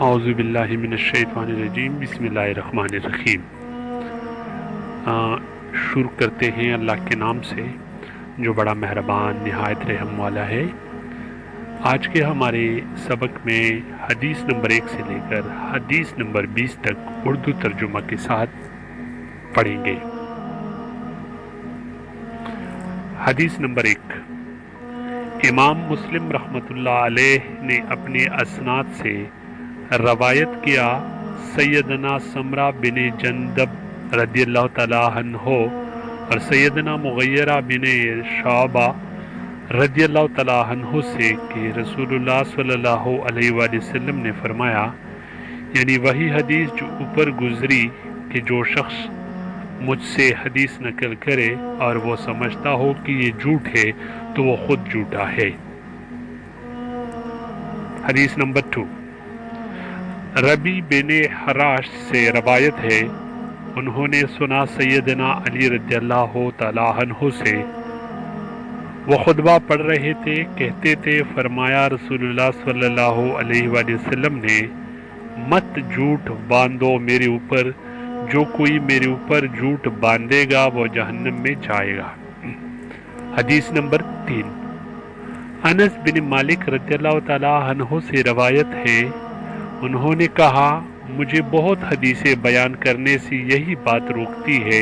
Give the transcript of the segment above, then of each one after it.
اعوذ باللہ من الشیطان الرجیم، بسم اللہ الرحمن الرحیم۔ شروع کرتے ہیں اللہ کے نام سے جو بڑا مہربان نہایت رحم والا ہے۔ آج کے ہمارے سبق میں حدیث نمبر 1 سے لے کر حدیث نمبر 20 تک اردو ترجمہ کے ساتھ پڑھیں گے۔ حدیث نمبر 1، امام مسلم رحمۃ اللہ علیہ نے اپنے اسناد سے روایت کیا، سیدنا سمرہ بن جندب رضی اللہ تعالیٰ عنہ اور سیدنا مغیرہ بن شعبہ رضی اللہ تعالیٰ عنہ سے کہ رسول اللہ صلی اللہ علیہ وآلہ وسلم نے فرمایا، یعنی وہی حدیث جو اوپر گزری کہ جو شخص مجھ سے حدیث نقل کرے اور وہ سمجھتا ہو کہ یہ جھوٹ ہے تو وہ خود جھوٹا ہے۔ حدیث نمبر 2، ربی بن حراش سے روایت ہے، انہوں نے سنا سیدنا علی رضی اللہ تعالیٰ عنہ سے، وہ خطبہ پڑھ رہے تھے، کہتے تھے، فرمایا رسول اللہ صلی اللہ علیہ وآلہ وسلم نے، مت جھوٹ باندھو میرے اوپر، جو کوئی میرے اوپر جھوٹ باندھے گا وہ جہنم میں جائے گا۔ حدیث نمبر 3، انس بن مالک رضی اللہ تعالیٰ عنہ سے روایت ہے، انہوں نے کہا، مجھے بہت حدیثیں بیان کرنے سے یہی بات روکتی ہے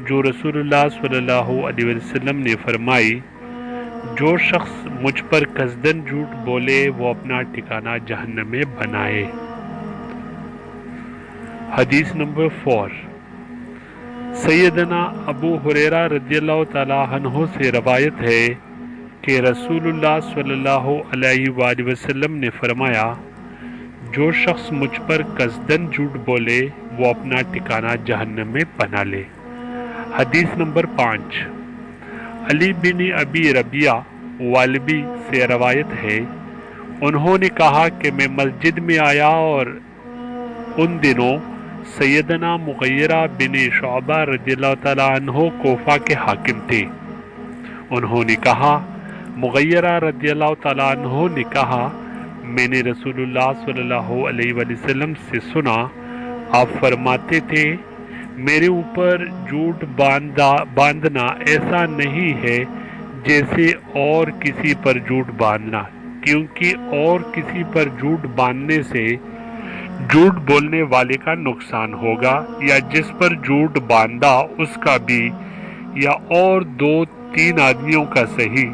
جو رسول اللہ صلی اللہ علیہ وسلم نے فرمائی، جو شخص مجھ پر قصداً جھوٹ بولے وہ اپنا ٹھکانہ جہنم میں بنائے۔ حدیث نمبر 4، سیدنا ابو ہریرہ رضی اللہ تعالیٰ عنہ سے روایت ہے کہ رسول اللہ صلی اللہ علیہ وآلہ وسلم نے فرمایا، جو شخص مجھ پر قصداً جھوٹ بولے وہ اپنا ٹھکانہ جہنم میں بنا لے۔ حدیث نمبر 5، علی بن ابی ربیعہ والبی سے روایت ہے، انہوں نے کہا کہ میں مسجد میں آیا اور ان دنوں سیدنا مغیرہ بن شعبہ رضی اللہ تعالیٰ عنہ کوفہ کے حاکم تھے۔ انہوں نے کہا، مغیرہ رضی اللہ تعالیٰ عنہ نے کہا، میں نے رسول اللہ صلی اللہ علیہ وآلہ وسلم سے سنا، آپ فرماتے تھے، میرے اوپر جھوٹ باندھنا ایسا نہیں ہے جیسے اور کسی پر جھوٹ باندھنا، کیونکہ اور کسی پر جھوٹ باندھنے سے جھوٹ بولنے والے کا نقصان ہوگا، یا جس پر جھوٹ باندھا اس کا بھی، یا اور 2-3 آدمیوں کا صحیح،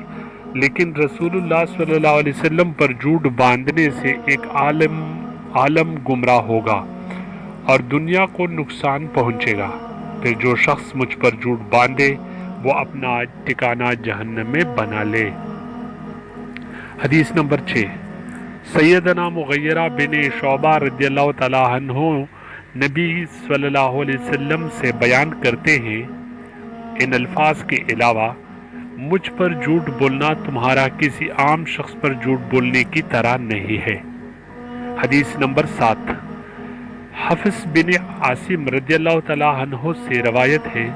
لیکن رسول اللہ صلی اللہ علیہ وسلم پر جھوٹ باندھنے سے ایک عالم گمراہ ہوگا اور دنیا کو نقصان پہنچے گا۔ پھر جو شخص مجھ پر جھوٹ باندھے وہ اپنا ٹھکانہ جہنم میں بنا لے۔ حدیث نمبر 6، سیدنا مغیرہ بن شعبہ رضی اللہ تعالیٰ عنہ نبی صلی اللہ علیہ وسلم سے بیان کرتے ہیں، ان الفاظ کے علاوہ، مجھ پر جھوٹ بولنا تمہارا کسی عام شخص پر جھوٹ بولنے کی طرح نہیں ہے۔ حدیث نمبر 7، حفص بن عاصم رضی اللہ تعالیٰ عنہ سے روایت ہے،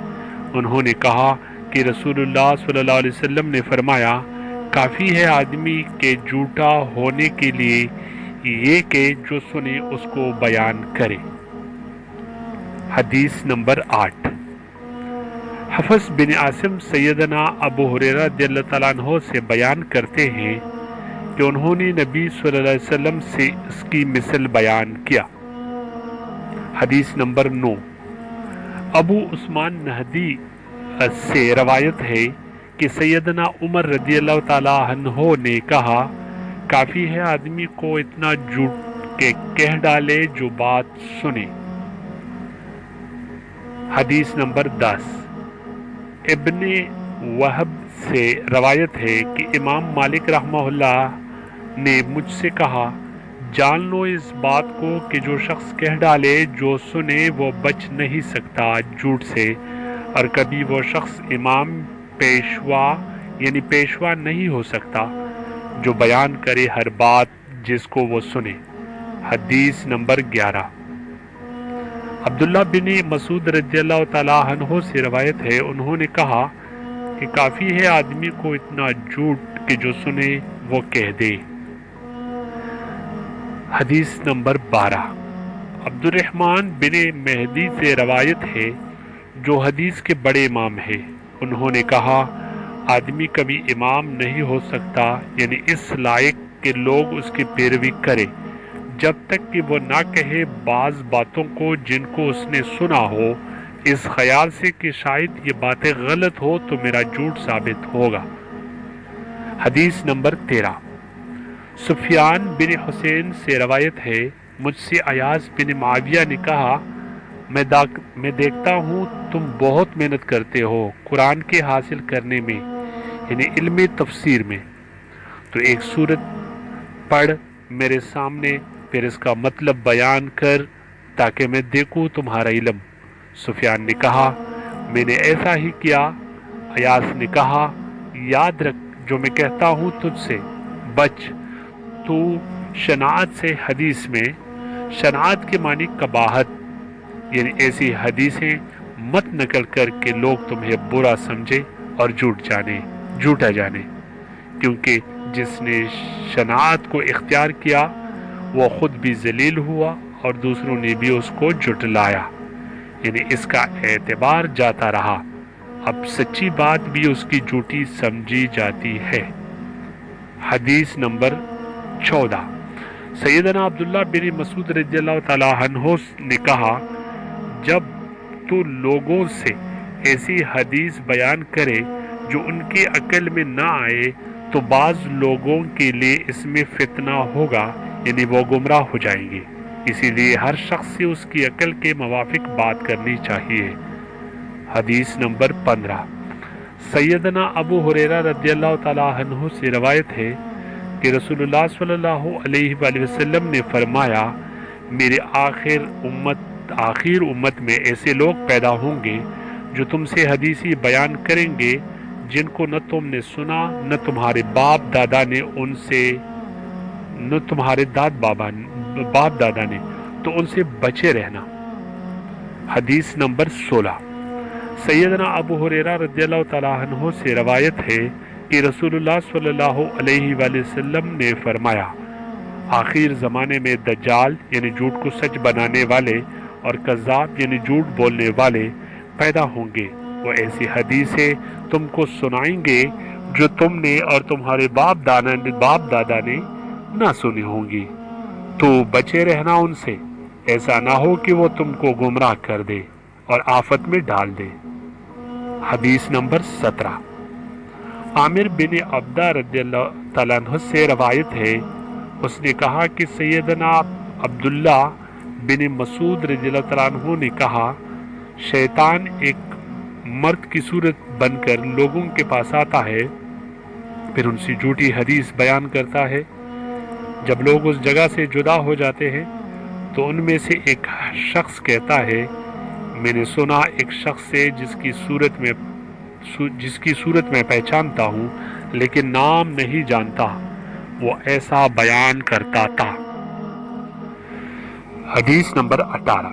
انہوں نے کہا کہ رسول اللہ صلی اللہ علیہ وسلم نے فرمایا، کافی ہے آدمی کے جھوٹا ہونے کے لیے یہ کہ جو سنے اس کو بیان کرے۔ حدیث نمبر 8، حفص بن عاصم سیدنا ابو ہریرہ رضی اللہ تعالیٰ عنہ سے بیان کرتے ہیں کہ انہوں نے نبی صلی اللہ علیہ وسلم سے اس کی مثل بیان کیا۔ حدیث نمبر 9، ابو عثمان نہدی سے روایت ہے کہ سیدنا عمر رضی اللہ تعالیٰ عنہ نے کہا، کافی ہے آدمی کو اتنا جھوٹ کہ کہہ ڈالے جو بات سنے۔ حدیث نمبر 10، ابن وہب سے روایت ہے کہ امام مالک رحمہ اللہ نے مجھ سے کہا، جان لو اس بات کو کہ جو شخص کہہ ڈالے جو سنے وہ بچ نہیں سکتا جھوٹ سے، اور کبھی وہ شخص امام پیشوا نہیں ہو سکتا جو بیان کرے ہر بات جس کو وہ سنے۔ حدیث نمبر 11، عبداللہ بن مسعود رضی اللہ تعالیٰ عنہ سے روایت ہے، انہوں نے کہا کہ کافی ہے آدمی کو اتنا جھوٹ کہ جو سنے وہ کہہ دے۔ حدیث نمبر 12 عبد الرحمن بن مہدی سے روایت ہے جو حدیث کے بڑے امام ہیں، انہوں نے کہا آدمی کبھی امام نہیں ہو سکتا، یعنی اس لائق کہ لوگ اس کی پیروی کرے، جب تک کہ وہ نہ کہے بعض باتوں کو جن کو اس نے سنا ہو، اس خیال سے کہ شاید یہ باتیں غلط ہو تو میرا جھوٹ ثابت ہوگا۔ حدیث نمبر 13 سفیان بن حسین سے روایت ہے، مجھ سے ایاز بن معاویہ نے کہا میں دیکھتا ہوں تم بہت محنت کرتے ہو قرآن کے حاصل کرنے میں، یعنی علم تفسیر میں، تو ایک سورت پڑھ میرے سامنے، پھر اس کا مطلب بیان کر تاکہ میں دیکھوں تمہارا علم۔ سفیان نے کہا میں نے ایسا ہی کیا۔ ایاز نے کہا یاد رکھ جو میں کہتا ہوں تجھ سے بچ، تو شناعت سے حدیث میں، شناعت کے معنی قباحت، یعنی ایسی حدیثیں مت نقل کر کے لوگ تمہیں برا سمجھے اور جھوٹا جانے، کیونکہ جس نے شناعت کو اختیار کیا وہ خود بھی ذلیل ہوا اور دوسروں نے بھی اس کو جھٹلایا، یعنی اس کا اعتبار جاتا رہا، اب سچی بات بھی اس کی جھوٹی سمجھی جاتی ہے۔ حدیث نمبر 14 سیدنا عبداللہ بن مسعود رضی اللہ تعالیٰ عنہ نے کہا جب تو لوگوں سے ایسی حدیث بیان کرے جو ان کی عقل میں نہ آئے تو بعض لوگوں کے لیے اس میں فتنہ ہوگا، یعنی وہ گمراہ ہو جائیں گے، اسی لیے ہر شخص سے اس کی عقل کے موافق بات کرنی چاہیے۔ حدیث نمبر 15 سیدنا ابو ہریرہ رضی اللہ تعالیٰ عنہ سے روایت ہے کہ رسول اللہ صلی اللہ علیہ وآلہ وسلم نے فرمایا میرے آخر امت میں ایسے لوگ پیدا ہوں گے جو تم سے حدیثی بیان کریں گے جن کو نہ تم نے سنا نہ تمہارے باپ دادا نے تو ان سے بچے رہنا۔ حدیث نمبر 16 سیدنا ابو ہریرہ رضی اللہ تعالیٰ عنہ سے روایت ہے کہ رسول اللہ صلی اللہ علیہ وآلہ وسلم نے فرمایا آخر زمانے میں دجال یعنی جھوٹ کو سچ بنانے والے اور کذاب یعنی جھوٹ بولنے والے پیدا ہوں گے، وہ ایسی حدیثیں تم کو سنائیں گے جو تم نے اور تمہارے باپ دادا نے نہ سنی ہوں گی، تو بچے رہنا ان سے، ایسا نہ ہو کہ وہ تم کو گمراہ کر دے اور آفت میں ڈال دے۔ حدیث نمبر 17 عامر بن عبدہ رضی اللہ تعالیٰ عنہ سے روایت ہے، اس نے کہا کہ سیدنا عبداللہ بن مسعود رضی اللہ تعالیٰ عنہ نے کہا شیطان ایک مرد کی صورت بن کر لوگوں کے پاس آتا ہے، پھر ان سے جھوٹی حدیث بیان کرتا ہے، جب لوگ اس جگہ سے جدا ہو جاتے ہیں تو ان میں سے ایک شخص کہتا ہے میں نے سنا ایک شخص سے جس کی صورت میں پہچانتا ہوں لیکن نام نہیں جانتا، وہ ایسا بیان کرتا تھا۔ حدیث نمبر 18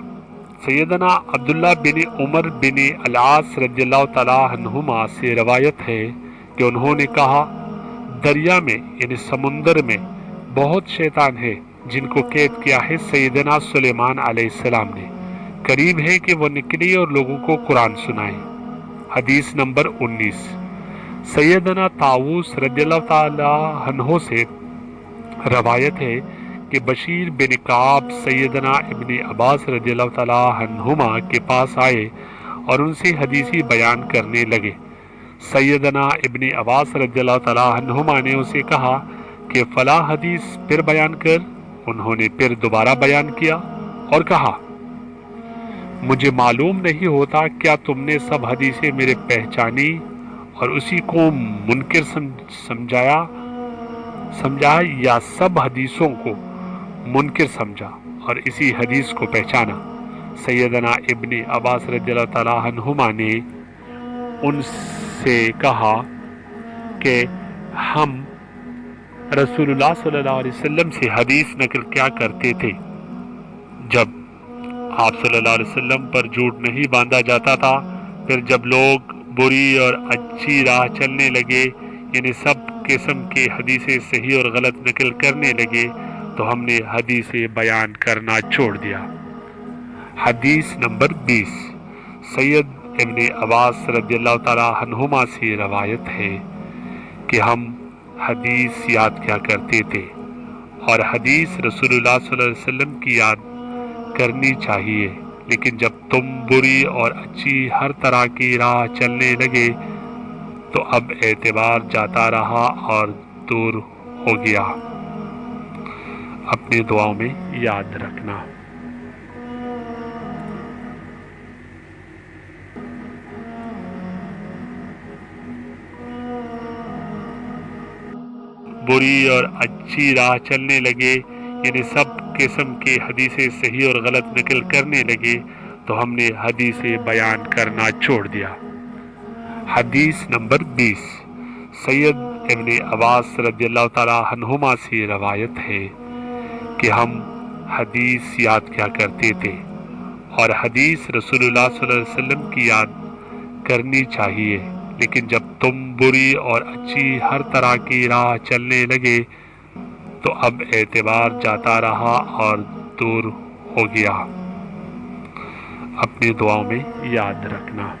سیدنا عبداللہ بن عمر بن العاص رضی اللہ تعالیٰ عنہما سے روایت ہے کہ انہوں نے کہا دریا میں یعنی سمندر میں بہت شیطان ہے جن کو قید کیا ہے سیدنا سلیمان علیہ السلام نے، قریب ہے کہ وہ نکلے اور لوگوں کو قرآن سنائے۔ حدیث نمبر 19 سیدنا طاووس رضی اللہ تعالیٰ عنہ سے روایت ہے کہ بشیر بن کعب سیدنا ابن عباس رضی اللہ تعالیٰ عنہما کے پاس آئے اور ان سے حدیثی بیان کرنے لگے۔ سیدنا ابن عباس رضی اللہ تعالیٰ عنہما نے اسے کہا کہ فلاں حدیث پھر بیان کر، انہوں نے پھر دوبارہ بیان کیا اور کہا مجھے معلوم نہیں ہوتا کیا تم نے سب حدیثیں میرے پہچانی اور اسی کو منکر سمجھا یا سب حدیثوں کو منکر سمجھا اور اسی حدیث کو پہچانا۔ سیدنا ابن عباس رضی اللہ تعالیٰ عنہما نے ان سے کہا کہ ہم رسول اللہ صلی اللہ علیہ وسلم سے حدیث نقل کیا کرتے تھے جب آپ صلی اللہ علیہ وسلم پر جھوٹ نہیں باندھا جاتا تھا، پھر جب لوگ بری اور اچھی راہ چلنے لگے یعنی سب قسم کی حدیثیں صحیح اور غلط نقل کرنے لگے تو ہم نے حدیث بیان کرنا چھوڑ دیا۔ حدیث نمبر 20 سید ابن عباس رضی اللہ تعالی عنہما سے روایت ہے کہ ہم حدیث یاد کیا کرتے تھے، اور حدیث رسول اللہ صلی اللہ علیہ وسلم کی یاد کرنی چاہیے، لیکن جب تم بری اور اچھی ہر طرح کی راہ چلنے لگے تو اب اعتبار جاتا رہا اور دور ہو گیا۔ اپنی دعاؤں میں یاد رکھنا۔ بری اور اچھی راہ چلنے لگے، یعنی سب قسم کی حدیثیں صحیح اور غلط نقل کرنے لگے تو ہم نے حدیث بیان کرنا چھوڑ دیا۔ حدیث نمبر 20 سید ابن عباس رضی اللہ تعالی عنہما سے روایت ہے کہ ہم حدیث یاد کیا کرتے تھے، اور حدیث رسول اللہ صلی اللہ علیہ وسلم کی یاد کرنی چاہیے، لیکن جب تم بری اور اچھی ہر طرح کی راہ چلنے لگے تو اب اعتبار جاتا رہا اور دور ہو گیا۔ اپنی دعاؤں میں یاد رکھنا۔